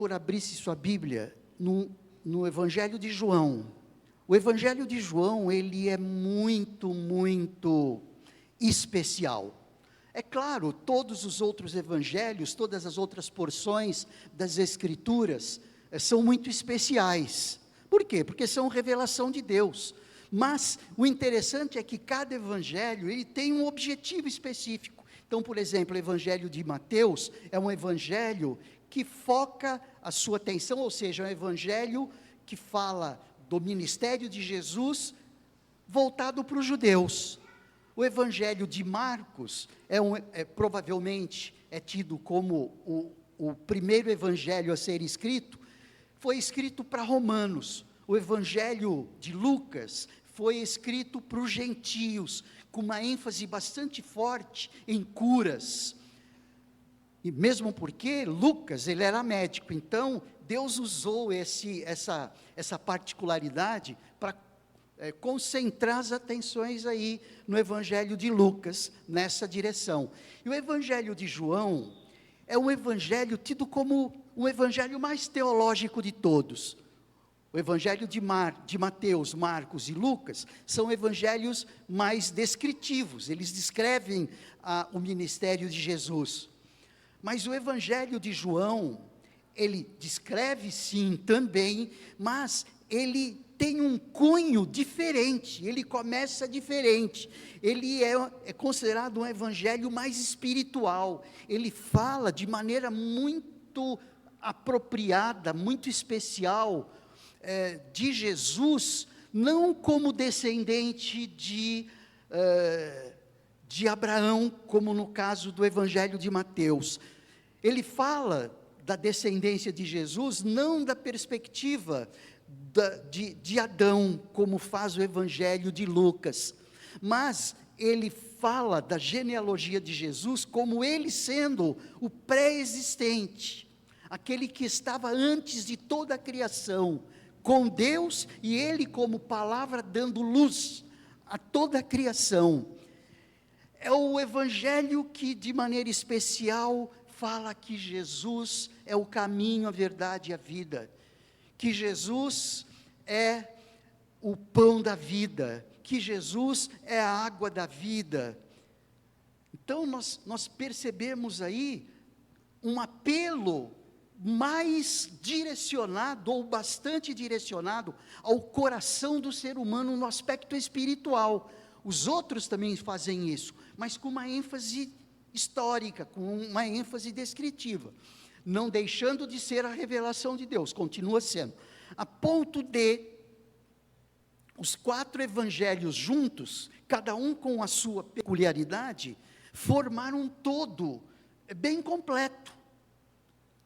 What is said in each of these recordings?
Por abrisse sua Bíblia no Evangelho de João. O Evangelho de João, ele é muito especial. É claro, todos os outros evangelhos, todas as outras porções das Escrituras são muito especiais. Por quê? Porque são revelação de Deus. Mas o interessante é que cada evangelho, ele tem um objetivo específico. Então, por exemplo, o Evangelho de Mateus é um evangelho que foca a sua atenção, ou seja, é um evangelho que fala do ministério de Jesus voltado para os judeus. O Evangelho de Marcos provavelmente é tido como o primeiro evangelho a ser escrito, foi escrito para romanos. O Evangelho de Lucas foi escrito para os gentios, com uma ênfase bastante forte em curas. E mesmo porque Lucas, ele era médico, então Deus usou essa particularidade para concentrar as atenções aí no Evangelho de Lucas, nessa direção. E o Evangelho de João é um evangelho tido como o evangelho mais teológico de todos. O Evangelho de Mateus, Marcos e Lucas são evangelhos mais descritivos, eles descrevem o ministério de Jesus. Mas o Evangelho de João, ele descreve sim também, mas ele tem um cunho diferente, ele começa diferente, ele é considerado um evangelho mais espiritual, ele fala de maneira muito apropriada, muito especial, de Jesus, não como descendente de Abraão, como no caso do Evangelho de Mateus. Ele fala da descendência de Jesus, não da perspectiva de Adão, como faz o Evangelho de Lucas, mas ele fala da genealogia de Jesus como ele sendo o pré-existente, aquele que estava antes de toda a criação, com Deus, e ele como palavra dando luz a toda a criação. É o evangelho que de maneira especial fala que Jesus é o caminho, a verdade e a vida, que Jesus é o pão da vida, que Jesus é a água da vida. Então nós percebemos aí um apelo mais direcionado, ou bastante direcionado, ao coração do ser humano no aspecto espiritual. Os outros também fazem isso, mas com uma ênfase histórica, com uma ênfase descritiva, não deixando de ser a revelação de Deus, continua sendo, a ponto de os 4 evangelhos juntos, cada um com a sua peculiaridade, formar um todo bem completo.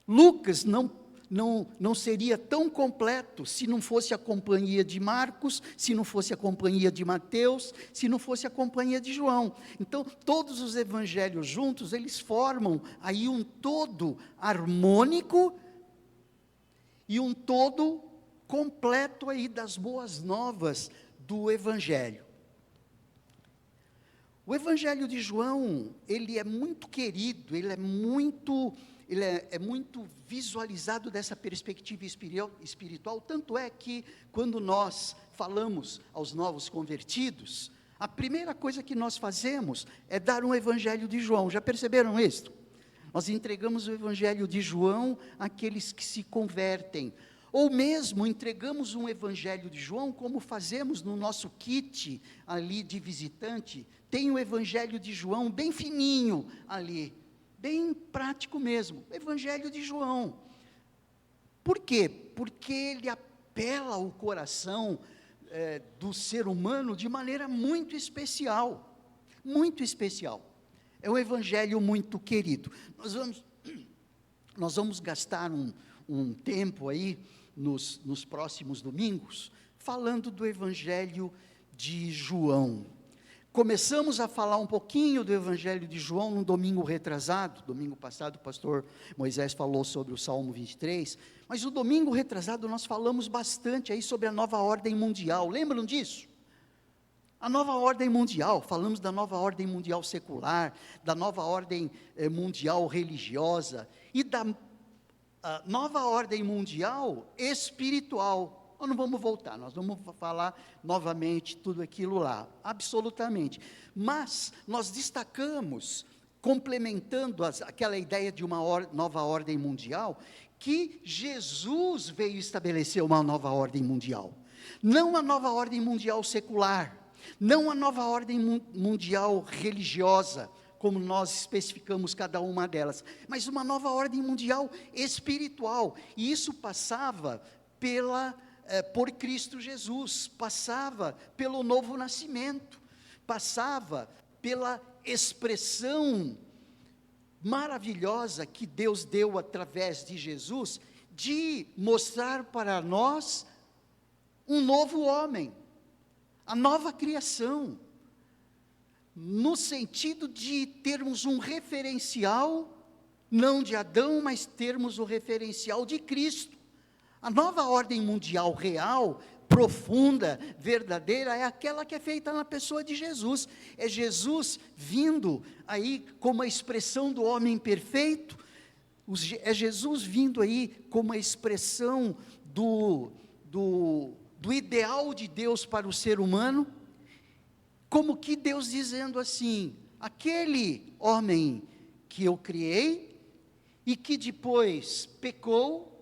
Lucas não seria tão completo se não fosse a companhia de Marcos, se não fosse a companhia de Mateus, se não fosse a companhia de João. Então, todos os evangelhos juntos, eles formam aí um todo harmônico e um todo completo aí das boas novas do Evangelho. O Evangelho de João, ele é muito querido, ele é muito visualizado dessa perspectiva espiritual, tanto é que quando nós falamos aos novos convertidos, a primeira coisa que nós fazemos é dar um Evangelho de João. Já perceberam isso? Nós entregamos o Evangelho de João àqueles que se convertem, ou mesmo entregamos um Evangelho de João, como fazemos no nosso kit ali de visitante, tem o Evangelho de João bem fininho ali, bem prático mesmo, Evangelho de João. Por quê? Porque ele apela ao coração do ser humano de maneira muito especial, é um evangelho muito querido. Nós vamos gastar um tempo aí, nos próximos domingos, falando do Evangelho de João. Começamos a falar um pouquinho do Evangelho de João no domingo retrasado. Domingo passado o pastor Moisés falou sobre o Salmo 23, mas no domingo retrasado nós falamos bastante aí sobre a nova ordem mundial. Lembram disso? A nova ordem mundial, falamos da nova ordem mundial secular, da nova ordem mundial religiosa, e a nova ordem mundial espiritual. Nós não vamos voltar, nós vamos falar novamente tudo aquilo lá, absolutamente. Mas nós destacamos, complementando aquela ideia de uma nova ordem mundial, que Jesus veio estabelecer uma nova ordem mundial. Não a nova ordem mundial secular, não a nova ordem mundial religiosa, como nós especificamos cada uma delas, mas uma nova ordem mundial espiritual. E isso passava por Cristo Jesus, passava pelo novo nascimento, passava pela expressão maravilhosa que Deus deu através de Jesus, de mostrar para nós um novo homem, a nova criação, no sentido de termos um referencial, não de Adão, mas termos o referencial de Cristo. A nova ordem mundial real, profunda, verdadeira, é aquela que é feita na pessoa de Jesus. É Jesus vindo aí como a expressão do homem perfeito, é Jesus vindo aí como a expressão do ideal de Deus para o ser humano, como que Deus dizendo assim: aquele homem que eu criei e que depois pecou,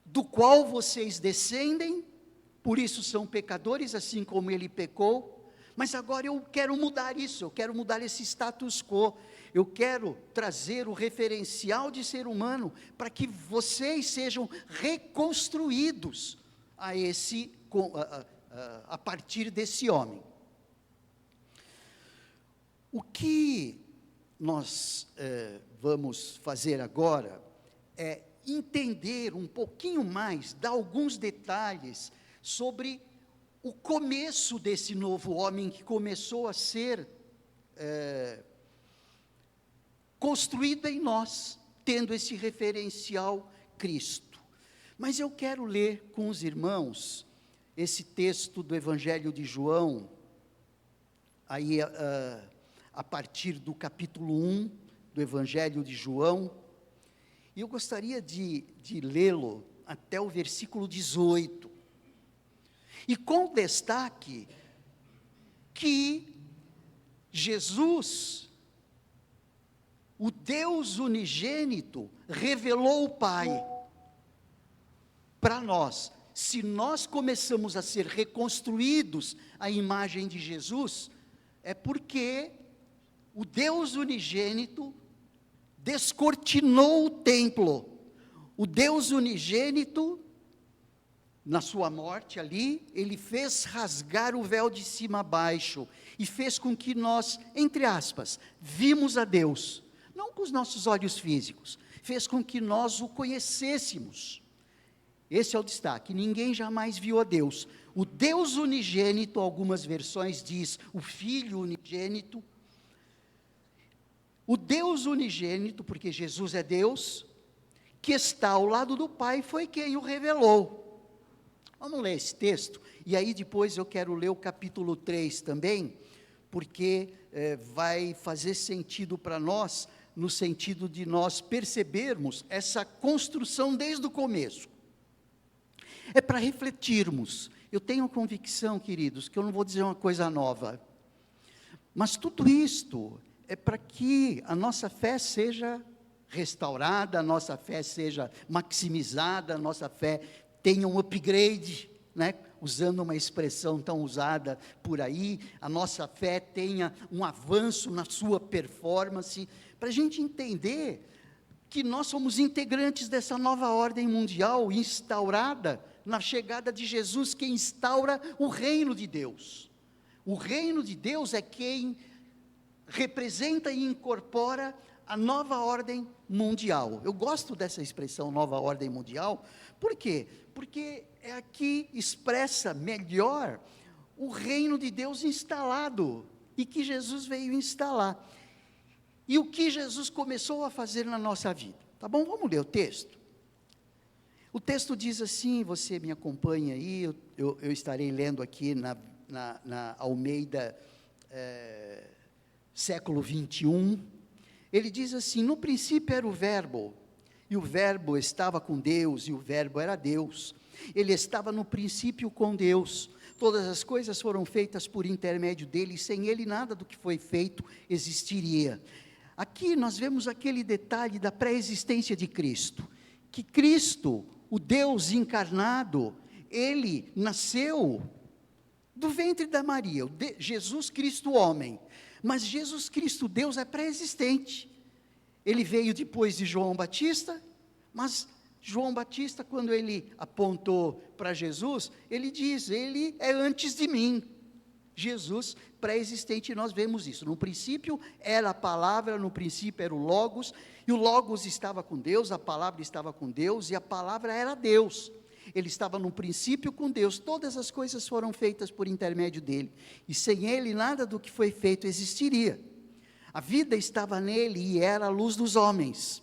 do qual vocês descendem, por isso são pecadores, assim como ele pecou, mas agora eu quero mudar isso, eu quero mudar esse status quo, eu quero trazer o referencial de ser humano, para que vocês sejam reconstruídos a partir desse homem. O que nós vamos fazer agora é entender um pouquinho mais, dar alguns detalhes sobre o começo desse novo homem que começou a ser construído em nós, tendo esse referencial Cristo. Mas eu quero ler com os irmãos esse texto do Evangelho de João, aí a partir do capítulo 1 do Evangelho de João, e eu gostaria de lê-lo até o versículo 18, e com destaque que Jesus, o Deus unigênito, revelou o Pai para nós. Se nós começamos a ser reconstruídos à imagem de Jesus, é porque o Deus unigênito descortinou o templo. O Deus unigênito, na sua morte ali, ele fez rasgar o véu de cima a baixo, e fez com que nós, entre aspas, vimos a Deus, não com os nossos olhos físicos, fez com que nós o conhecêssemos. Esse é o destaque: ninguém jamais viu a Deus. O Deus unigênito, algumas versões diz o Filho unigênito. O Deus unigênito, porque Jesus é Deus, que está ao lado do Pai, foi quem o revelou. Vamos ler esse texto, e aí depois eu quero ler o capítulo 3 também, porque vai fazer sentido para nós, no sentido de nós percebermos essa construção desde o começo. É para refletirmos. Eu tenho convicção, queridos, que eu não vou dizer uma coisa nova, mas tudo isto é para que a nossa fé seja restaurada, a nossa fé seja maximizada, a nossa fé tenha um upgrade, né? Usando uma expressão tão usada por aí, a nossa fé tenha um avanço na sua performance, para a gente entender que nós somos integrantes dessa nova ordem mundial instaurada na chegada de Jesus, que instaura o reino de Deus. O reino de Deus é quem representa e incorpora a nova ordem mundial. Eu gosto dessa expressão, nova ordem mundial. Por quê? Porque é aqui expressa melhor o reino de Deus instalado, e que Jesus veio instalar. E o que Jesus começou a fazer na nossa vida. Tá bom? Vamos ler o texto. O texto diz assim, você me acompanha aí, eu estarei lendo aqui na Almeida, século 21, Ele diz assim: no princípio era o Verbo, e o Verbo estava com Deus, e o Verbo era Deus. Ele estava no princípio com Deus. Todas as coisas foram feitas por intermédio dele, e sem ele nada do que foi feito existiria. Aqui nós vemos aquele detalhe da pré-existência de Cristo, que Cristo, o Deus encarnado, ele nasceu do ventre da Maria, Jesus Cristo homem, mas Jesus Cristo Deus é pré-existente. Ele veio depois de João Batista, mas João Batista, quando ele apontou para Jesus, ele diz: ele é antes de mim. Jesus pré-existente, nós vemos isso. No princípio era a palavra, no princípio era o Logos, e o Logos estava com Deus, a palavra estava com Deus, e a palavra era Deus. Ele estava no princípio com Deus, todas as coisas foram feitas por intermédio dele, e sem ele nada do que foi feito existiria. A vida estava nele e era a luz dos homens.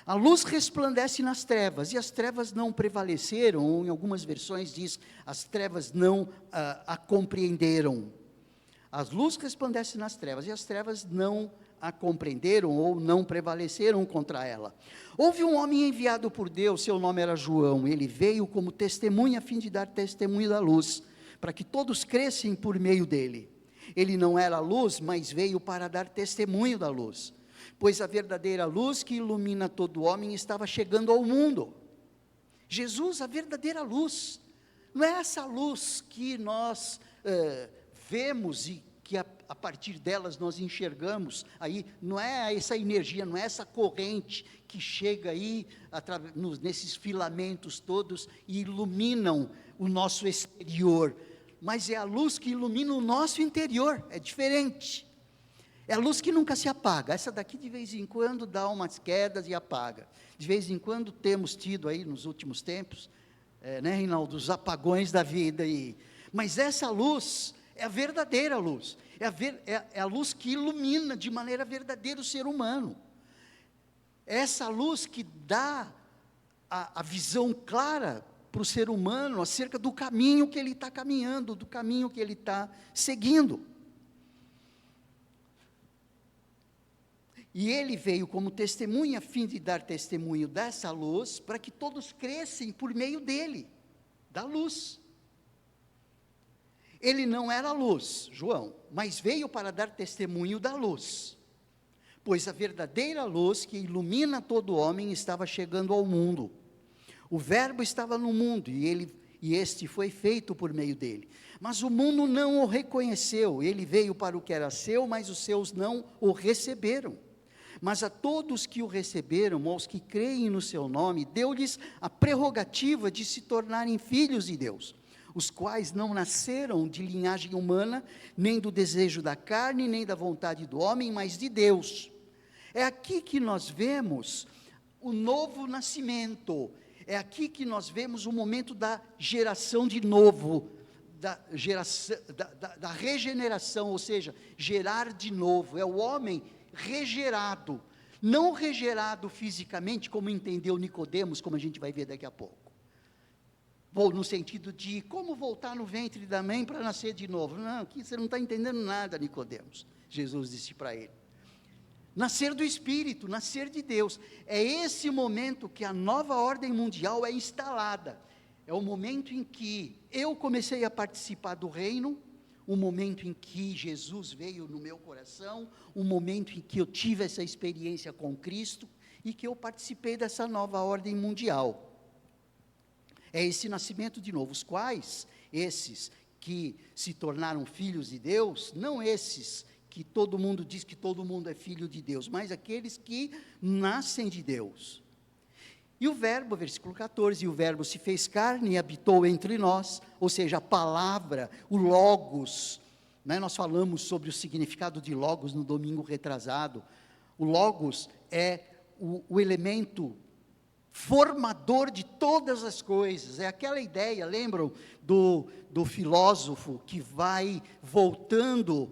A luz resplandece nas trevas, e as trevas não prevaleceram, ou em algumas versões diz, as trevas não a compreenderam. A luz resplandece nas trevas, e as trevas não a compreenderam, ou não prevaleceram contra ela. Houve um homem enviado por Deus, seu nome era João, ele veio como testemunha, a fim de dar testemunho da luz, para que todos crescem por meio dele. Ele não era a luz, mas veio para dar testemunho da luz, pois a verdadeira luz que ilumina todo homem estava chegando ao mundo. Jesus, a verdadeira luz, não é essa luz que nós vemos e que a partir delas nós enxergamos, aí não é essa energia, não é essa corrente que chega aí, nesses filamentos todos, e iluminam o nosso exterior, mas é a luz que ilumina o nosso interior, é diferente. É a luz que nunca se apaga. Essa daqui de vez em quando dá umas quedas e apaga. De vez em quando temos tido aí nos últimos tempos, né, Reinaldo, os apagões da vida. Mas essa luz é a verdadeira luz. É a luz que ilumina de maneira verdadeira o ser humano. É essa luz que dá a visão clara para o ser humano acerca do caminho que ele está caminhando, do caminho que ele está seguindo. E ele veio como testemunha, a fim de dar testemunho dessa luz, para que todos crescem por meio dele, da luz. Ele não era a luz, João, mas veio para dar testemunho da luz, pois a verdadeira luz que ilumina todo homem estava chegando ao mundo. O Verbo estava no mundo, e este foi feito por meio dele. Mas o mundo não o reconheceu, ele veio para o que era seu, mas os seus não o receberam. Mas a todos que o receberam, aos que creem no seu nome, deu-lhes a prerrogativa de se tornarem filhos de Deus, os quais não nasceram de linhagem humana, nem do desejo da carne, nem da vontade do homem, mas de Deus. É aqui que nós vemos o novo nascimento, é aqui que nós vemos o momento da geração de novo, da regeneração, ou seja, gerar de novo, é o homem regerado, não regerado fisicamente, como entendeu Nicodemos, como a gente vai ver daqui a pouco, no sentido de como voltar no ventre da mãe para nascer de novo. Não, aqui você não está entendendo nada, Nicodemos. Jesus disse para ele, nascer do Espírito, nascer de Deus, é esse momento que a nova ordem mundial é instalada, é o momento em que eu comecei a participar do reino, o momento em que Jesus veio no meu coração, o momento em que eu tive essa experiência com Cristo, e que eu participei dessa nova ordem mundial. É esse nascimento de novo, os quais, esses que se tornaram filhos de Deus, não esses que todo mundo diz que todo mundo é filho de Deus, mas aqueles que nascem de Deus. E o Verbo, versículo 14, e o Verbo se fez carne e habitou entre nós, ou seja, a palavra, o Logos, né? Nós falamos sobre o significado de Logos no domingo retrasado. O Logos é o elemento formador de todas as coisas, é aquela ideia, lembram do filósofo que vai voltando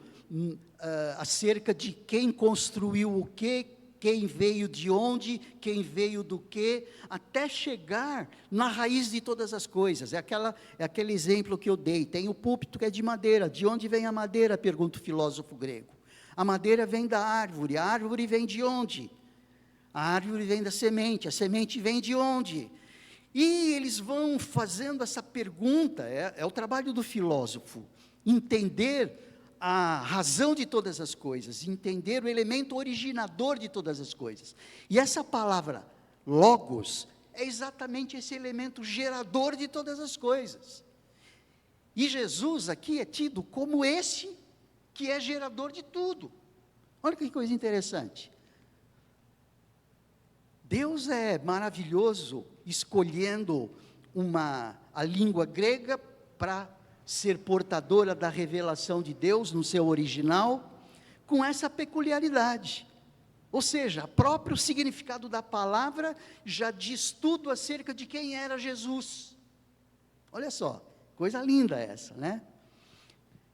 acerca de quem construiu o quê, quem veio de onde, quem veio do quê, até chegar na raiz de todas as coisas. É aquele exemplo que eu dei. Tem o púlpito que é de madeira. De onde vem a madeira? Pergunta o filósofo grego. A madeira vem da árvore. A árvore vem de onde? A árvore vem da semente. A semente vem de onde? E eles vão fazendo essa pergunta, é o trabalho do filósofo, entender a razão de todas as coisas, entender o elemento originador de todas as coisas. E essa palavra, logos, é exatamente esse elemento gerador de todas as coisas. E Jesus aqui é tido como esse que é gerador de tudo. Olha que coisa interessante. Deus é maravilhoso escolhendo a língua grega para ser portadora da revelação de Deus no seu original, com essa peculiaridade. Ou seja, o próprio significado da palavra já diz tudo acerca de quem era Jesus. Olha só, coisa linda essa, né?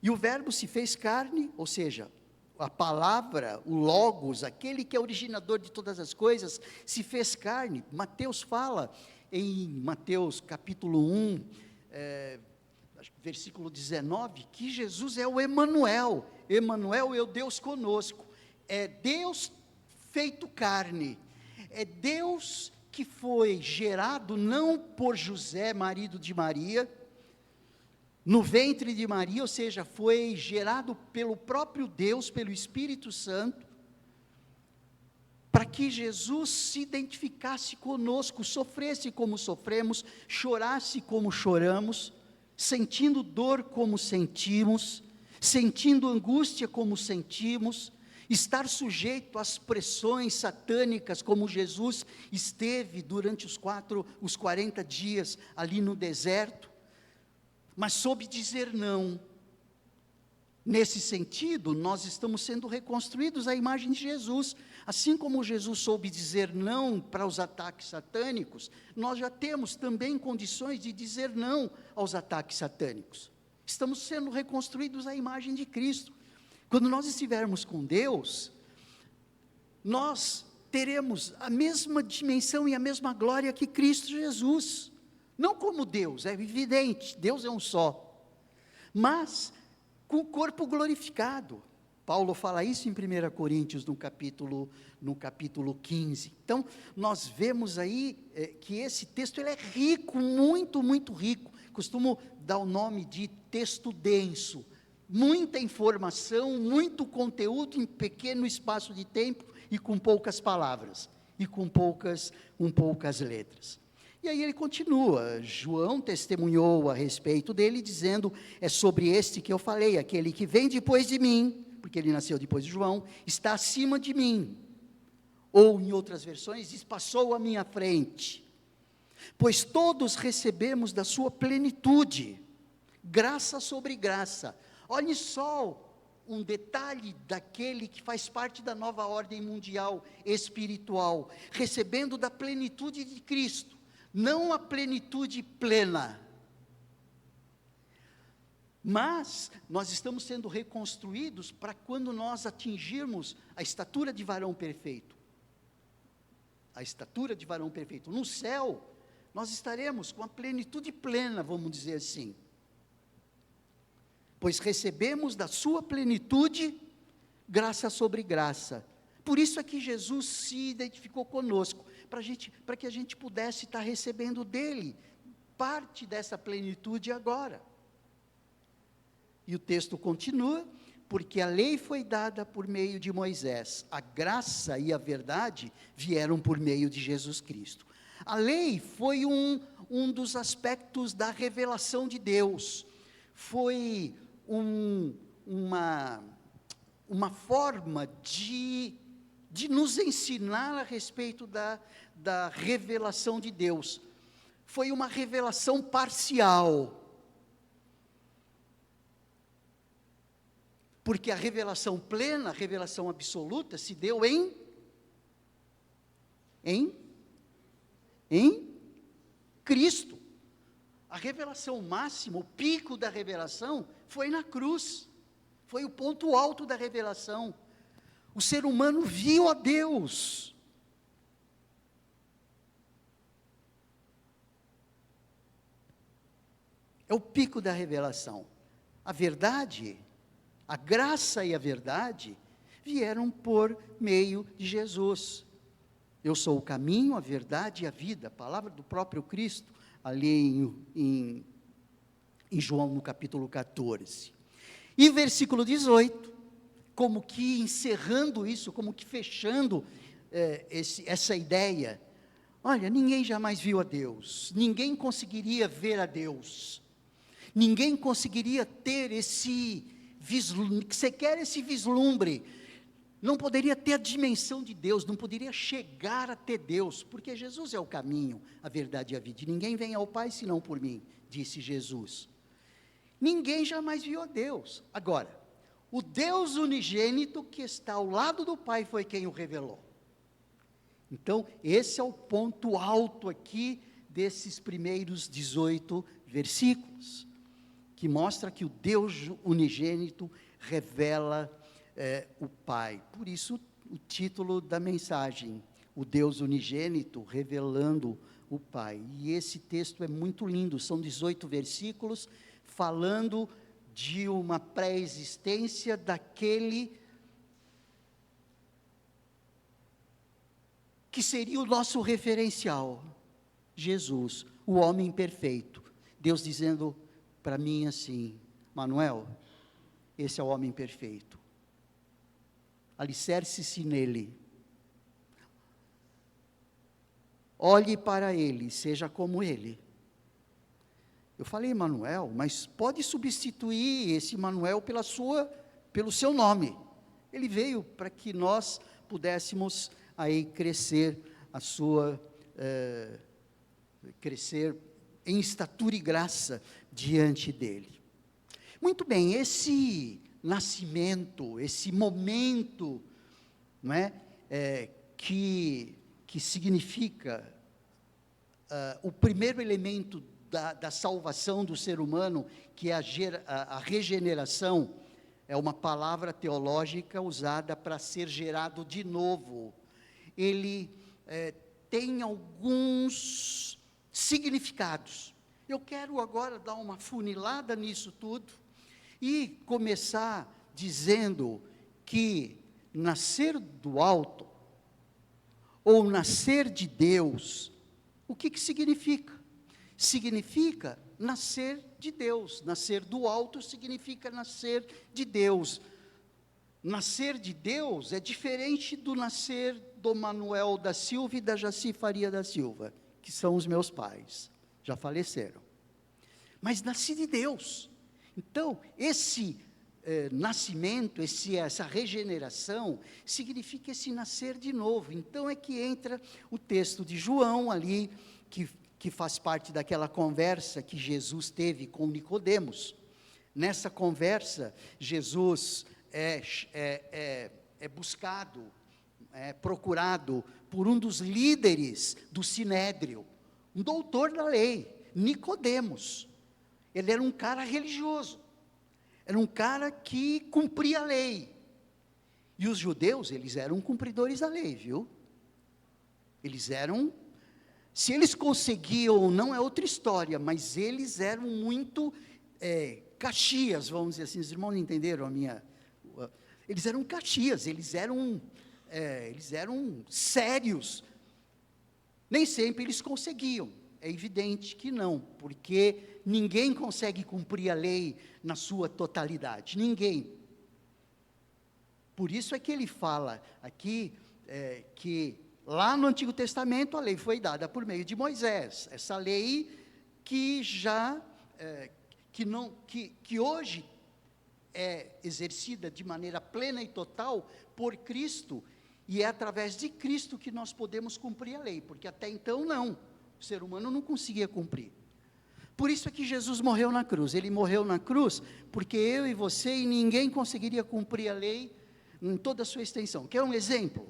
E o verbo se fez carne, ou seja, a palavra, o logos, aquele que é originador de todas as coisas, se fez carne. Mateus fala em Mateus capítulo 1, versículo 19, que Jesus é o Emanuel. Emanuel é o Deus conosco. É Deus feito carne. É Deus que foi gerado não por José, marido de Maria, no ventre de Maria, ou seja, foi gerado pelo próprio Deus, pelo Espírito Santo, para que Jesus se identificasse conosco, sofresse como sofremos, chorasse como choramos, sentindo dor como sentimos, sentindo angústia como sentimos, estar sujeito às pressões satânicas como Jesus esteve durante os 40 dias ali no deserto, mas soube dizer não. Nesse sentido, nós estamos sendo reconstruídos à imagem de Jesus. Assim como Jesus soube dizer não para os ataques satânicos, nós já temos também condições de dizer não aos ataques satânicos. Estamos sendo reconstruídos à imagem de Cristo. Quando nós estivermos com Deus, nós teremos a mesma dimensão e a mesma glória que Cristo Jesus. Não como Deus, é evidente, Deus é um só, mas com o corpo glorificado. Paulo fala isso em 1 Coríntios, no capítulo 15. Então, nós vemos aí que esse texto ele é rico, muito, muito rico. Costumo dar o nome de texto denso. Muita informação, muito conteúdo em pequeno espaço de tempo e com poucas palavras, e com poucas letras. E aí ele continua, João testemunhou a respeito dele, dizendo, é sobre este que eu falei, aquele que vem depois de mim, porque ele nasceu depois de João, está acima de mim, ou em outras versões, diz, passou à minha frente, pois todos recebemos da sua plenitude, graça sobre graça. Olhe só um detalhe daquele que faz parte da nova ordem mundial espiritual, recebendo da plenitude de Cristo, não a plenitude plena, mas nós estamos sendo reconstruídos para quando nós atingirmos a estatura de varão perfeito. A estatura de varão perfeito. No céu, nós estaremos com a plenitude plena, vamos dizer assim. Pois recebemos da sua plenitude, graça sobre graça. Por isso é que Jesus se identificou conosco, para que a gente pudesse estar recebendo dele, parte dessa plenitude agora. E o texto continua, porque a lei foi dada por meio de Moisés, a graça e a verdade vieram por meio de Jesus Cristo. A lei foi um dos aspectos da revelação de Deus, foi uma forma de nos ensinar a respeito da revelação de Deus. Foi uma revelação parcial, porque a revelação plena, a revelação absoluta, se deu em Cristo. A revelação máxima, o pico da revelação, foi na cruz, foi o ponto alto da revelação. O ser humano viu a Deus. É o pico da revelação. A verdade, a graça e a verdade vieram por meio de Jesus. Eu sou o caminho, a verdade e a vida, a palavra do próprio Cristo, ali em João no capítulo 14. E versículo 18, como que encerrando isso, como que fechando essa ideia. Olha, ninguém jamais viu a Deus, ninguém conseguiria ver a Deus, ninguém conseguiria ter esse vislumbre, sequer esse vislumbre, não poderia ter a dimensão de Deus, não poderia chegar a ter Deus, porque Jesus é o caminho, a verdade e a vida, e ninguém vem ao Pai senão por mim, disse Jesus. Ninguém jamais viu a Deus. Agora, o Deus unigênito que está ao lado do Pai foi quem o revelou. Então, esse é o ponto alto aqui desses primeiros 18 versículos, que mostra que o Deus unigênito revela o Pai. Por isso, o título da mensagem, o Deus unigênito revelando o Pai. E esse texto é muito lindo, são 18 versículos, falando de uma pré-existência daquele que seria o nosso referencial, Jesus, o homem perfeito. Deus dizendo para mim assim: Manuel, esse é o homem perfeito, alicerce-se nele, olhe para ele, seja como ele. Eu falei Manuel, mas pode substituir esse Manuel pelo seu nome. Ele veio para que nós pudéssemos aí crescer crescer em estatura e graça diante dele. Muito bem, esse nascimento, esse momento, não é, que significa o primeiro elemento da salvação do ser humano, que é a regeneração, é uma palavra teológica usada para ser gerado de novo. Ele tem alguns significados. Eu quero agora dar uma funilada nisso tudo e começar dizendo que nascer do alto, ou nascer de Deus, o que significa? Significa nascer de Deus. Nascer do alto significa nascer de Deus. Nascer de Deus é diferente do nascer do Manuel da Silva e da Jaci Faria da Silva, que são os meus pais, já faleceram. Mas nasci de Deus. Então, esse nascimento, essa regeneração, significa esse nascer de novo. Então é que entra o texto de João ali, que faz parte daquela conversa que Jesus teve com Nicodemos. Nessa conversa, Jesus é buscado, procurado por um dos líderes do Sinédrio, um doutor da lei, Nicodemos. Ele era um cara religioso, era um cara que cumpria a lei. E os judeus, eles eram cumpridores da lei, viu? Eles eram, se eles conseguiam ou não é outra história, mas eles eram muito caxias, vamos dizer assim. Os irmãos entenderam a minha... Eles eram caxias, eles eram sérios. Nem sempre eles conseguiam, é evidente que não, porque ninguém consegue cumprir a lei na sua totalidade, ninguém. Por isso é que ele fala aqui, que lá no Antigo Testamento a lei foi dada por meio de Moisés, essa lei que que hoje é exercida de maneira plena e total por Cristo, e é através de Cristo que nós podemos cumprir a lei, porque até então não, o ser humano não conseguia cumprir. Por isso é que Jesus morreu na cruz. Ele morreu na cruz porque eu e você e ninguém conseguiria cumprir a lei em toda a sua extensão. Quer um exemplo?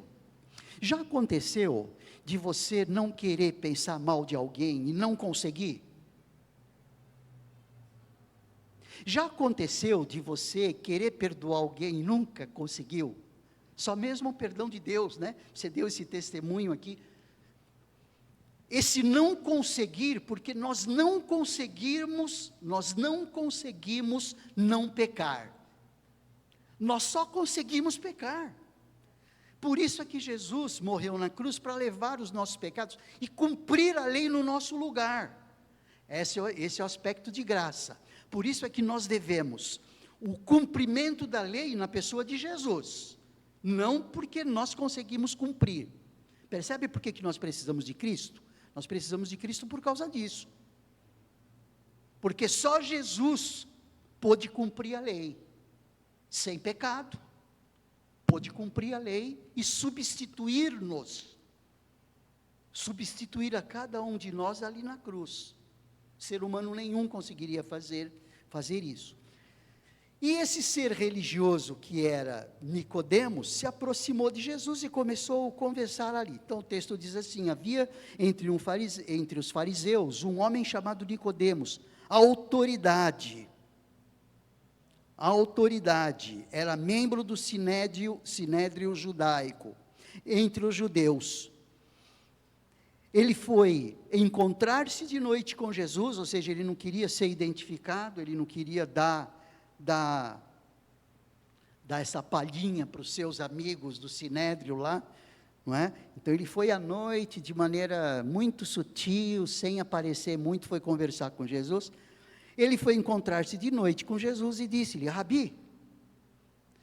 Já aconteceu de você não querer pensar mal de alguém e não conseguir? Já aconteceu de você querer perdoar alguém e nunca conseguiu? Só mesmo o perdão de Deus, né? Você deu esse testemunho aqui. Esse não conseguir, porque nós não conseguimos não pecar. Nós só conseguimos pecar. Por isso é que Jesus morreu na cruz, para levar os nossos pecados e cumprir a lei no nosso lugar. Esse é o aspecto de graça. Por isso é que nós devemos o cumprimento da lei na pessoa de Jesus, não porque nós conseguimos cumprir. Percebe por que nós precisamos de Cristo? Nós precisamos de Cristo por causa disso. Porque só Jesus pôde cumprir a lei, sem pecado, pôde cumprir a lei e substituir-nos, substituir a cada um de nós ali na cruz. Ser humano nenhum conseguiria fazer isso. E esse ser religioso que era Nicodemos, se aproximou de Jesus e começou a conversar ali. Então o texto diz assim: havia entre os fariseus um homem chamado Nicodemos, autoridade, era membro do sinédrio judaico, entre os judeus. Ele foi encontrar-se de noite com Jesus, ou seja, ele não queria ser identificado, ele não queria dar essa palhinha para os seus amigos do sinédrio lá, não é? Então ele foi à noite, de maneira muito sutil, sem aparecer muito, foi conversar com Jesus. Ele foi encontrar-se de noite com Jesus e disse-lhe: Rabi,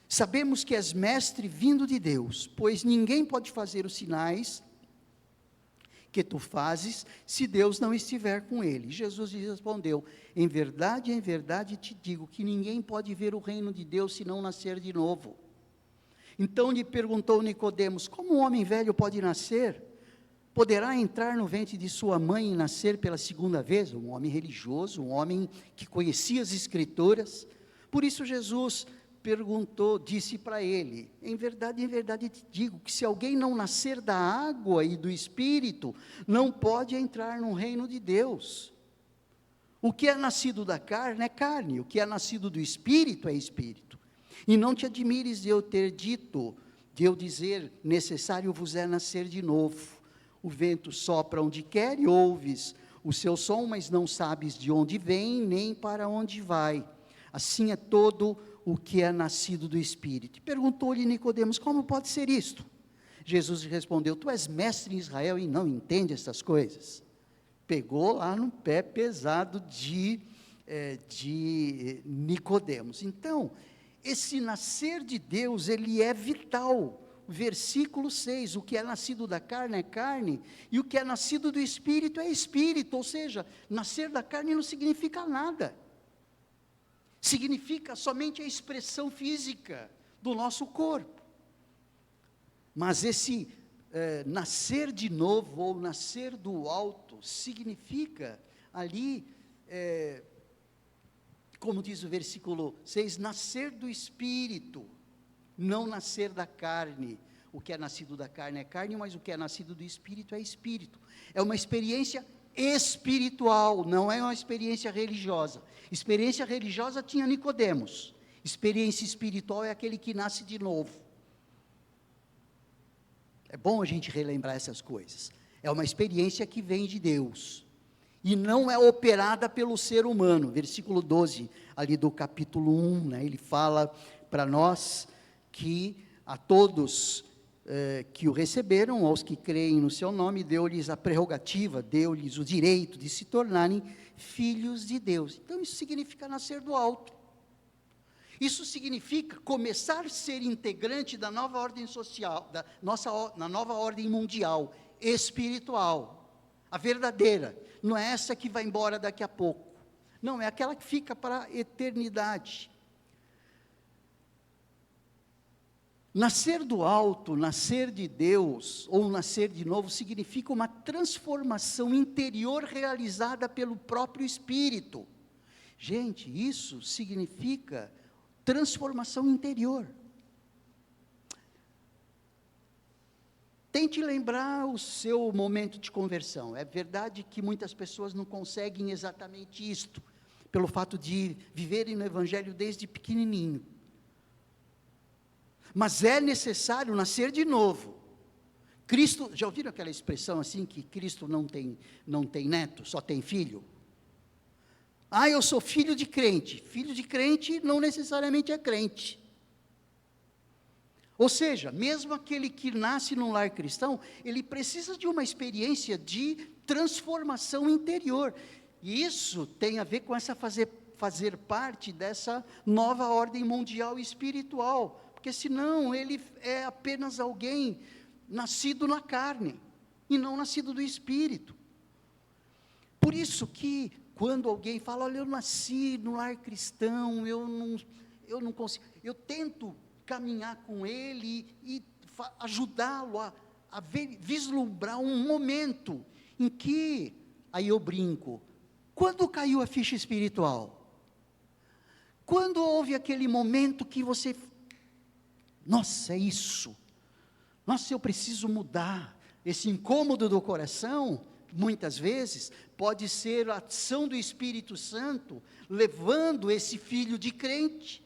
sabemos que és mestre vindo de Deus, pois ninguém pode fazer os sinais que tu fazes, se Deus não estiver com ele. Jesus lhe respondeu: em verdade te digo, que ninguém pode ver o reino de Deus, se não nascer de novo. Então lhe perguntou Nicodemos: como um homem velho pode nascer? Poderá entrar no ventre de sua mãe e nascer pela segunda vez? Um homem religioso, um homem que conhecia as Escrituras. Por isso Jesus disse para ele: em verdade te digo, que se alguém não nascer da água e do Espírito, não pode entrar no reino de Deus. O que é nascido da carne é carne, o que é nascido do Espírito é Espírito. E não te admires de eu ter dito, de eu dizer, necessário vos é nascer de novo. O vento sopra onde quer e ouves o seu som, mas não sabes de onde vem, nem para onde vai. Assim é todo o que é nascido do Espírito. Perguntou-lhe Nicodemos: como pode ser isto? Jesus respondeu: tu és mestre em Israel e não entende estas coisas. Pegou lá no pé pesado de Nicodemos. Então, esse nascer de Deus, ele é vital. Versículo 6, o que é nascido da carne é carne, e o que é nascido do Espírito é Espírito. Ou seja, nascer da carne não significa nada. Significa somente a expressão física do nosso corpo. Mas esse nascer de novo, ou nascer do alto, significa ali, como diz o versículo 6, nascer do Espírito, não nascer da carne. O que é nascido da carne é carne, mas o que é nascido do Espírito é Espírito. É uma experiência espiritual, não é uma experiência religiosa. Experiência religiosa tinha Nicodemos. Experiência espiritual é aquele que nasce de novo. É bom a gente relembrar essas coisas. É uma experiência que vem de Deus, e não é operada pelo ser humano. Versículo 12, ali do capítulo 1, né, ele fala para nós que a todos que o receberam, aos que creem no seu nome, deu-lhes a prerrogativa, deu-lhes o direito de se tornarem filhos de Deus. Então isso significa nascer do alto. Isso significa começar a ser integrante da nova ordem social, na nova ordem mundial, espiritual, a verdadeira. Não é essa que vai embora daqui a pouco. Não, é aquela que fica para a eternidade. Nascer do alto, nascer de Deus, ou nascer de novo, significa uma transformação interior realizada pelo próprio Espírito. Gente, isso significa transformação interior. Tente lembrar o seu momento de conversão. É verdade que muitas pessoas não conseguem exatamente isto, pelo fato de viverem no Evangelho desde pequenininho. Mas é necessário nascer de novo. Cristo, já ouviram aquela expressão assim, que Cristo não tem neto, só tem filho? Ah, eu sou filho de crente. Filho de crente não necessariamente é crente. Ou seja, mesmo aquele que nasce num lar cristão, ele precisa de uma experiência de transformação interior. E isso tem a ver com essa fazer parte dessa nova ordem mundial espiritual, porque senão ele é apenas alguém nascido na carne, e não nascido do Espírito. Por isso que, quando alguém fala, olha, eu nasci no lar cristão, eu não consigo, eu tento caminhar com ele e ajudá-lo a vislumbrar um momento em que, aí eu brinco, quando caiu a ficha espiritual? Quando houve aquele momento que você, nossa, é isso, nossa, eu preciso mudar, esse incômodo do coração, muitas vezes, pode ser a ação do Espírito Santo, levando esse filho de crente,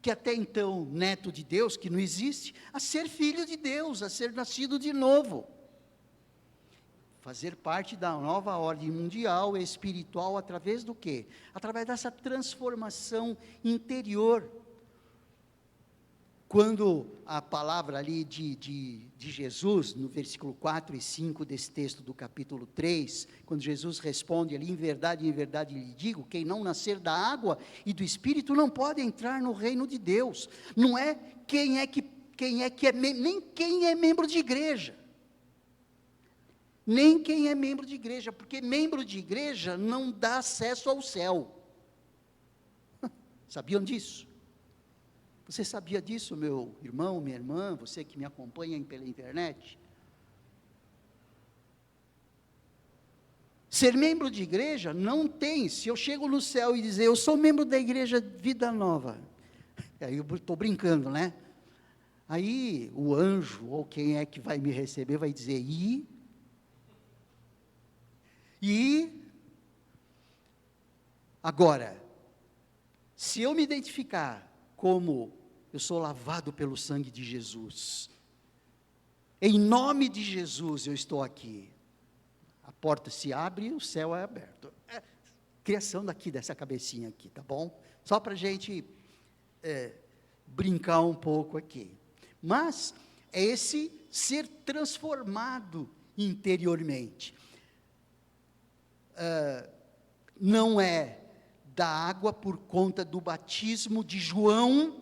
que até então, neto de Deus, que não existe, a ser filho de Deus, a ser nascido de novo. Fazer parte da nova ordem mundial espiritual, através do quê? Através dessa transformação interior. Quando a palavra ali de Jesus, no versículo 4 e 5 desse texto do capítulo 3, quando Jesus responde ali, em verdade lhe digo, quem não nascer da água e do Espírito não pode entrar no reino de Deus. Não é nem quem é membro de igreja. Nem quem é membro de igreja, porque membro de igreja não dá acesso ao céu. Sabiam disso? Você sabia disso, meu irmão, minha irmã, você que me acompanha pela internet? Ser membro de igreja não tem, se eu chego no céu e dizer, eu sou membro da igreja Vida Nova, aí eu estou brincando, né? Aí o anjo, ou quem é que vai me receber, vai dizer, agora, se eu me identificar como eu sou lavado pelo sangue de Jesus, em nome de Jesus eu estou aqui, a porta se abre e o céu é aberto. Criação dessa cabecinha aqui, tá bom? Só para a gente brincar um pouco aqui. Mas é esse ser transformado interiormente. Não é da água por conta do batismo de João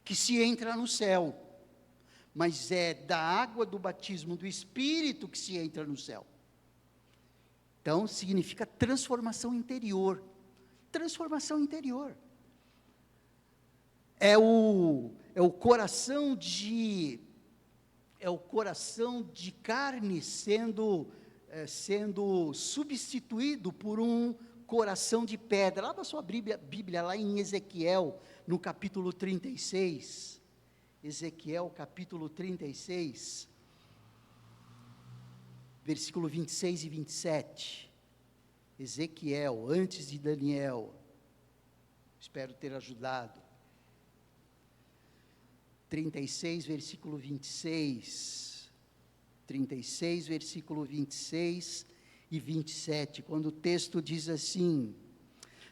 que se entra no céu, mas é da água do batismo do Espírito que se entra no céu. Então significa transformação interior. Transformação interior. É o coração de carne sendo substituído por um coração de pedra. Abra sua Bíblia lá em Ezequiel, no capítulo 36, Ezequiel capítulo 36, versículo 26 e 27, Ezequiel, antes de Daniel, espero ter ajudado, 36, versículo 26, 36, versículo 26 e 27, quando o texto diz assim,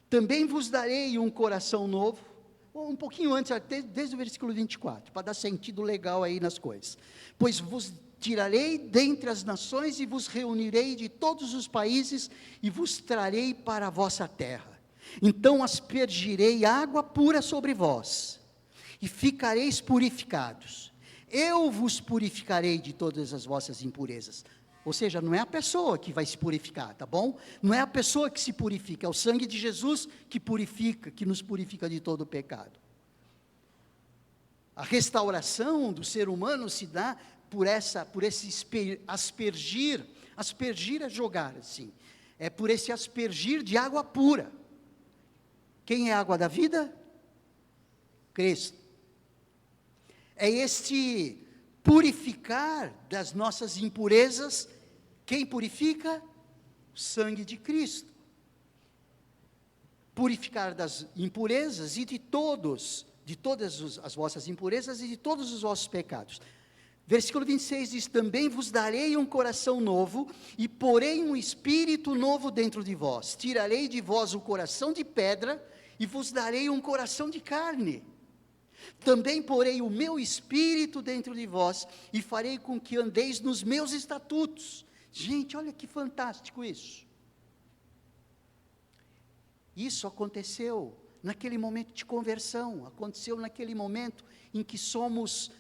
também vos darei um coração novo, um pouquinho antes, desde o versículo 24, para dar sentido legal aí nas coisas. Pois vos tirarei dentre as nações e vos reunirei de todos os países e vos trarei para a vossa terra. Então aspergirei água pura sobre vós e ficareis purificados. Eu vos purificarei de todas as vossas impurezas. Ou seja, não é a pessoa que vai se purificar, tá bom? Não é a pessoa que se purifica, é o sangue de Jesus que purifica, que nos purifica de todo o pecado. A restauração do ser humano se dá por esse aspergir é jogar assim, é por esse aspergir de água pura. Quem é a água da vida? Cristo. É este purificar das nossas impurezas. Quem purifica? O sangue de Cristo. Purificar das impurezas e de todas as vossas impurezas e de todos os vossos pecados. Versículo 26 diz, também vos darei um coração novo, e porei um espírito novo dentro de vós. Tirarei de vós o coração de pedra, e vos darei um coração de carne. Também porei o meu espírito dentro de vós, e farei com que andeis nos meus estatutos. Gente, olha que fantástico isso. Isso aconteceu naquele momento de conversão, aconteceu naquele momento em que somos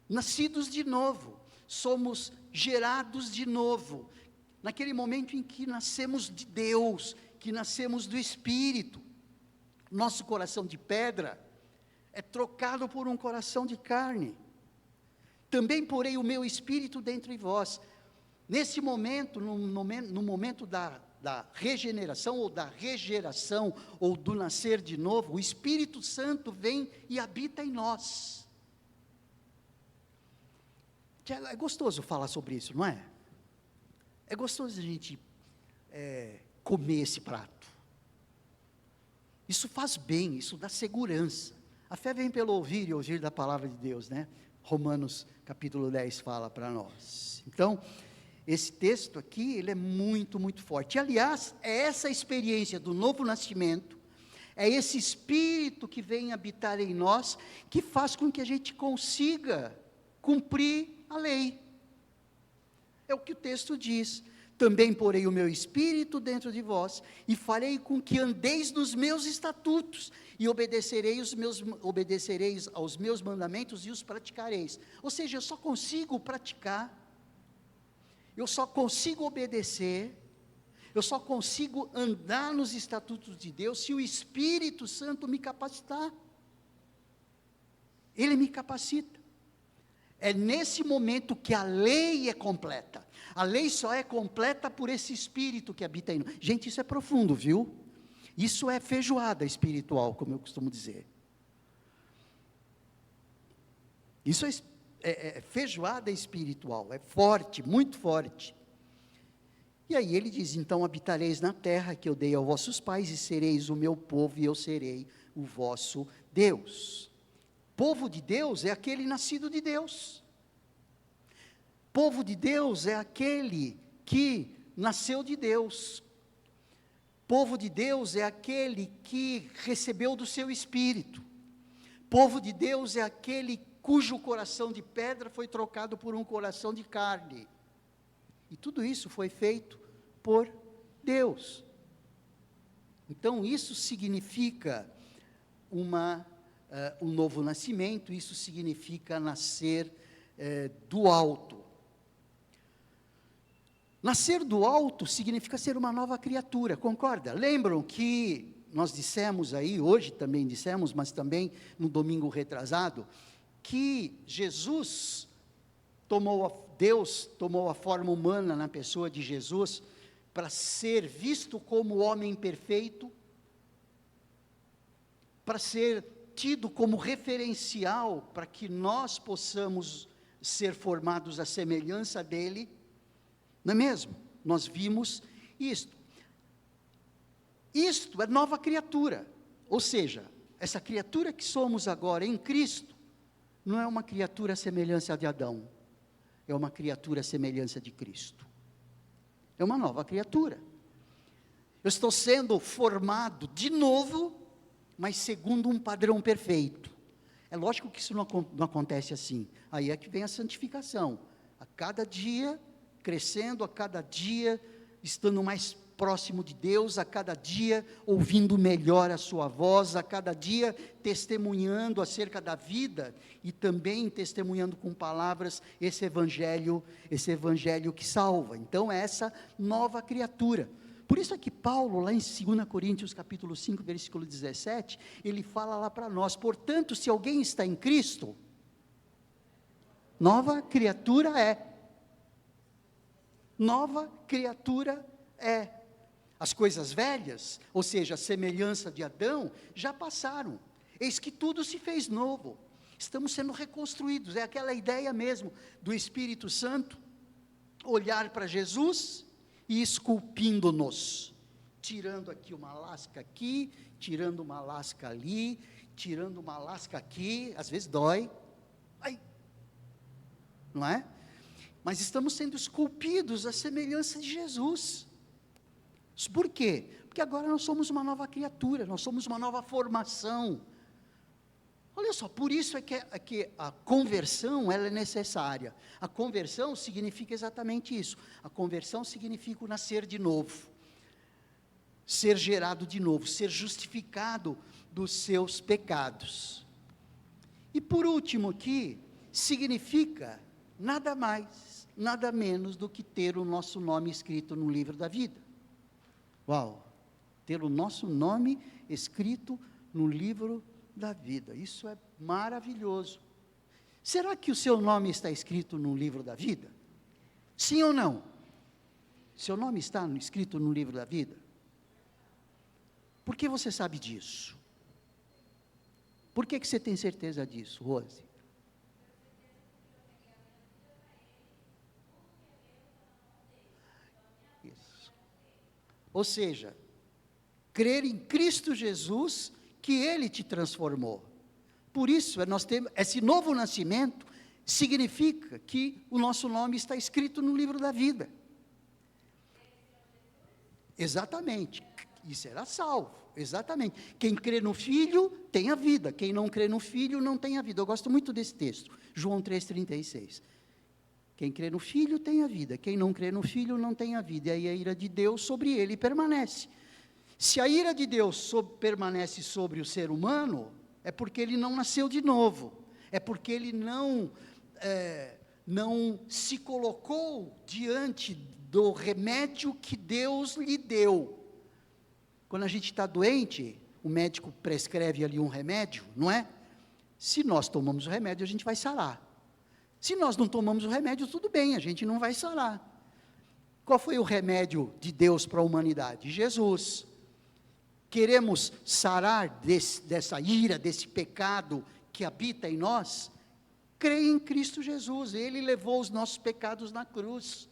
nascidos de novo, somos gerados de novo, naquele momento em que nascemos de Deus, que nascemos do Espírito. Nosso coração de pedra é trocado por um coração de carne. Também porei o meu espírito dentro de vós. Nesse momento, no momento da regeneração, ou da regeração, ou do nascer de novo, o Espírito Santo vem e habita em nós. É gostoso falar sobre isso, não é? É gostoso a gente comer esse prato. Isso faz bem, isso dá segurança. A fé vem pelo ouvir e ouvir da palavra de Deus, né? Romanos capítulo 10 fala para nós. Então, esse texto aqui, ele é muito, muito forte. E, aliás, é essa experiência do novo nascimento, é esse Espírito que vem habitar em nós, que faz com que a gente consiga cumprir a lei. É o que o texto diz. Também porei o meu espírito dentro de vós, e farei com que andeis nos meus estatutos, e obedecereis aos meus mandamentos, e os praticareis. Ou seja, eu só consigo praticar, eu só consigo obedecer, eu só consigo andar nos estatutos de Deus, se o Espírito Santo me capacitar. Ele me capacita. É nesse momento que a lei é completa. A lei só é completa por esse Espírito que habita em nós. Gente, isso é profundo, viu? Isso é feijoada espiritual, como eu costumo dizer. Isso é feijoada espiritual, é forte, muito forte. E aí ele diz, então habitareis na terra que eu dei aos vossos pais, e sereis o meu povo, e eu serei o vosso Deus. Povo de Deus é aquele nascido de Deus. Povo de Deus é aquele que nasceu de Deus. Povo de Deus é aquele que recebeu do seu Espírito. Povo de Deus é aquele cujo coração de pedra foi trocado por um coração de carne. E tudo isso foi feito por Deus. Então isso significa um novo nascimento, isso significa nascer do alto. Nascer do alto significa ser uma nova criatura, concorda? Lembram que nós dissemos aí, hoje também dissemos, mas também no domingo retrasado, que Deus tomou a forma humana na pessoa de Jesus, para ser visto como homem perfeito, para ser tido como referencial, para que nós possamos ser formados à semelhança dele. Não é mesmo? Nós vimos isto. Isto é nova criatura, ou seja, essa criatura que somos agora em Cristo, não é uma criatura à semelhança de Adão, é uma criatura à semelhança de Cristo. É uma nova criatura. Eu estou sendo formado de novo, mas segundo um padrão perfeito. É lógico que isso não acontece assim. Aí é que vem a santificação. A cada dia crescendo, a cada dia estando mais próximo de Deus, a cada dia ouvindo melhor a sua voz, a cada dia testemunhando acerca da vida e também testemunhando com palavras esse evangelho que salva. Então é essa nova criatura. Por isso é que Paulo, lá em 2 Coríntios capítulo 5, versículo 17, ele fala lá para nós, portanto, se alguém está em Cristo, nova criatura é. Nova criatura é. As coisas velhas, ou seja, a semelhança de Adão, já passaram. Eis que tudo se fez novo. Estamos sendo reconstruídos. É aquela ideia mesmo do Espírito Santo olhar para Jesus e esculpindo-nos, tirando aqui uma lasca aqui, tirando uma lasca ali, tirando uma lasca aqui, às vezes dói, ai, não é? Mas estamos sendo esculpidos à semelhança de Jesus. Por quê? Porque agora nós somos uma nova criatura, nós somos uma nova formação. Olha só, por isso é que a conversão ela é necessária. A conversão significa exatamente isso. A conversão significa o nascer de novo, ser gerado de novo, ser justificado dos seus pecados. E por último aqui, significa nada mais, nada menos do que ter o nosso nome escrito no livro da vida. Uau! Ter o nosso nome escrito no livro da vida. Isso é maravilhoso. Será que o seu nome está escrito no livro da vida? Sim ou não? Seu nome está escrito no livro da vida? Por que você sabe disso? Por que você tem certeza disso, Rose? Isso. Ou seja, crer em Cristo Jesus, que Ele te transformou. Por isso, nós temos, esse novo nascimento significa que o nosso nome está escrito no livro da vida. Exatamente, e será salvo, exatamente. Quem crê no Filho, tem a vida. Quem não crê no Filho, não tem a vida. Eu gosto muito desse texto, João 3,36. Quem crê no Filho, tem a vida. Quem não crê no Filho, não tem a vida. E aí a ira de Deus sobre ele permanece. Se a ira de Deus permanece sobre o ser humano, é porque ele não nasceu de novo, é porque ele não se colocou diante do remédio que Deus lhe deu. Quando a gente está doente, o médico prescreve ali um remédio, não é? Se nós tomamos o remédio, a gente vai sarar. Se nós não tomamos o remédio, tudo bem, a gente não vai sarar. Qual foi o remédio de Deus para a humanidade? Jesus. Queremos sarar dessa ira, desse pecado que habita em nós? Creia em Cristo Jesus, Ele levou os nossos pecados na cruz.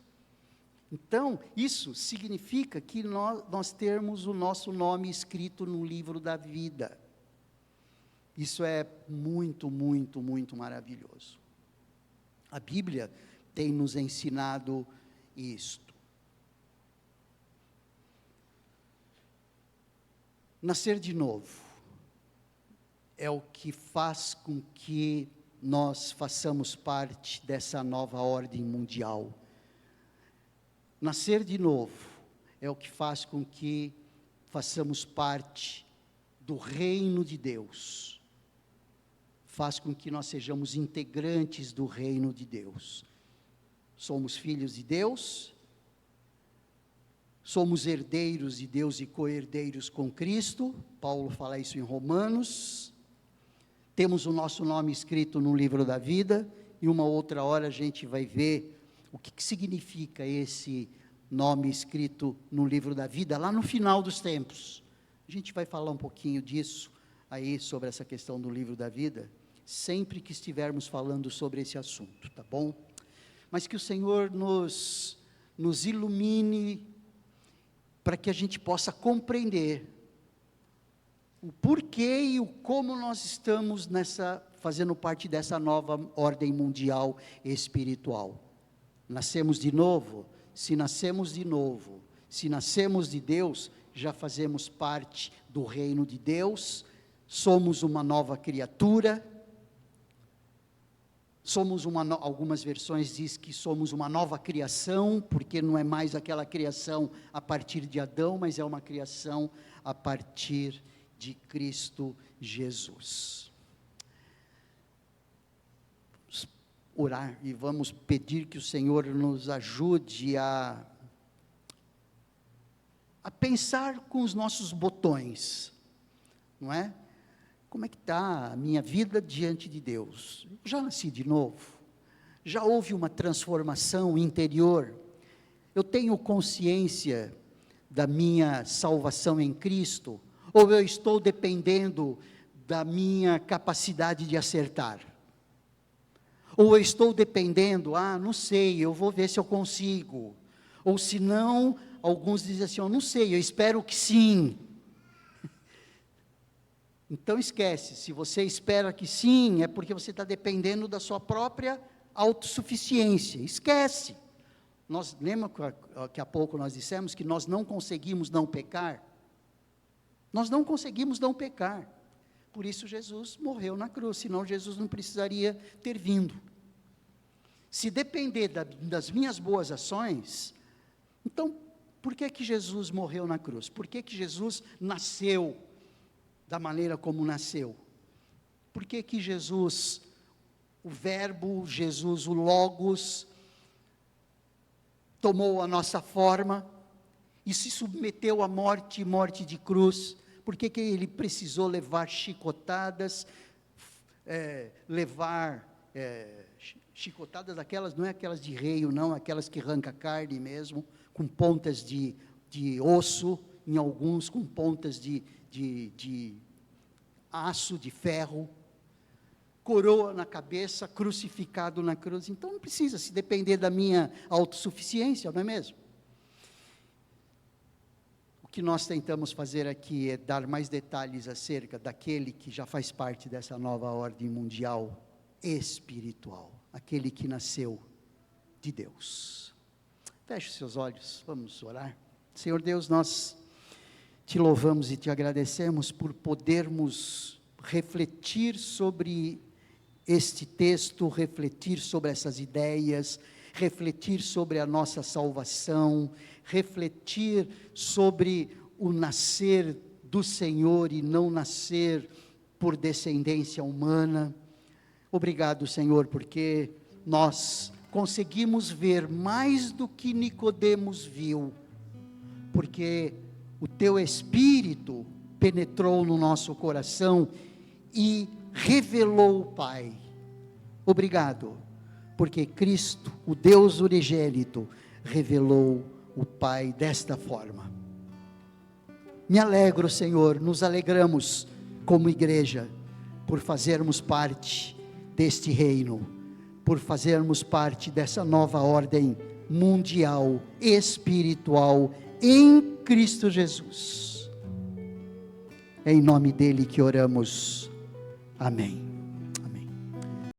Então, isso significa que nós temos o nosso nome escrito no livro da vida. Isso é muito, muito, muito maravilhoso. A Bíblia tem nos ensinado isto. Nascer de novo é o que faz com que nós façamos parte dessa nova ordem mundial. Nascer de novo é o que faz com que façamos parte do reino de Deus. Faz com que nós sejamos integrantes do reino de Deus. Somos filhos de Deus, somos herdeiros de Deus e co-herdeiros com Cristo, Paulo fala isso em Romanos, temos o nosso nome escrito no livro da vida, e uma outra hora a gente vai ver o que significa esse nome escrito no livro da vida, lá no final dos tempos. A gente vai falar um pouquinho disso, aí sobre essa questão do livro da vida, sempre que estivermos falando sobre esse assunto, tá bom? Mas que o Senhor nos ilumine, para que a gente possa compreender o porquê e o como nós estamos fazendo parte dessa nova ordem mundial espiritual. Nascemos de novo? Se nascemos de novo, se nascemos de Deus, já fazemos parte do reino de Deus, somos uma nova criatura, algumas versões diz que somos uma nova criação, porque não é mais aquela criação a partir de Adão, mas é uma criação a partir de Cristo Jesus. Vamos orar e vamos pedir que o Senhor nos ajude a pensar com os nossos botões, não é? Como é que está a minha vida diante de Deus? Eu já nasci de novo? Já houve uma transformação interior? Eu tenho consciência da minha salvação em Cristo? Ou eu estou dependendo da minha capacidade de acertar? Ou eu estou dependendo, não sei, eu vou ver se eu consigo. Ou se não, alguns dizem assim, eu não sei, eu espero que sim. Então esquece, se você espera que sim, é porque você está dependendo da sua própria autossuficiência, esquece. Lembra que há pouco nós dissemos que nós não conseguimos não pecar? Nós não conseguimos não pecar, Por isso Jesus morreu na cruz, senão Jesus não precisaria ter vindo. Se depender das minhas boas ações, então, por que que Jesus morreu na cruz? Por que que Jesus nasceu da maneira como nasceu? Por que que Jesus, o Verbo, Jesus, o Logos, tomou a nossa forma e se submeteu à morte, morte de cruz? Por que que ele precisou levar chicotadas, chicotadas aquelas, não é aquelas de reio, não, aquelas que arranca carne mesmo, com pontas de osso, em alguns com pontas de aço, de ferro, coroa na cabeça, crucificado na cruz. Então não precisa se depender da minha autossuficiência, não é mesmo? O que nós tentamos fazer aqui é dar mais detalhes acerca daquele que já faz parte dessa nova ordem mundial espiritual, aquele que nasceu de Deus. Feche os seus olhos, vamos orar. Senhor Deus, nós te louvamos e te agradecemos por podermos refletir sobre este texto, refletir sobre essas ideias, refletir sobre a nossa salvação, refletir sobre o nascer do Senhor e não nascer por descendência humana. Obrigado, Senhor, porque nós conseguimos ver mais do que Nicodemos viu, porque o teu Espírito penetrou no nosso coração e revelou o Pai. Obrigado, porque Cristo, o Deus unigênito, revelou o Pai desta forma. Me alegro, Senhor, nos alegramos como igreja, por fazermos parte deste reino, por fazermos parte dessa nova ordem mundial, espiritual, em Cristo Jesus. É em nome dele que oramos. Amém.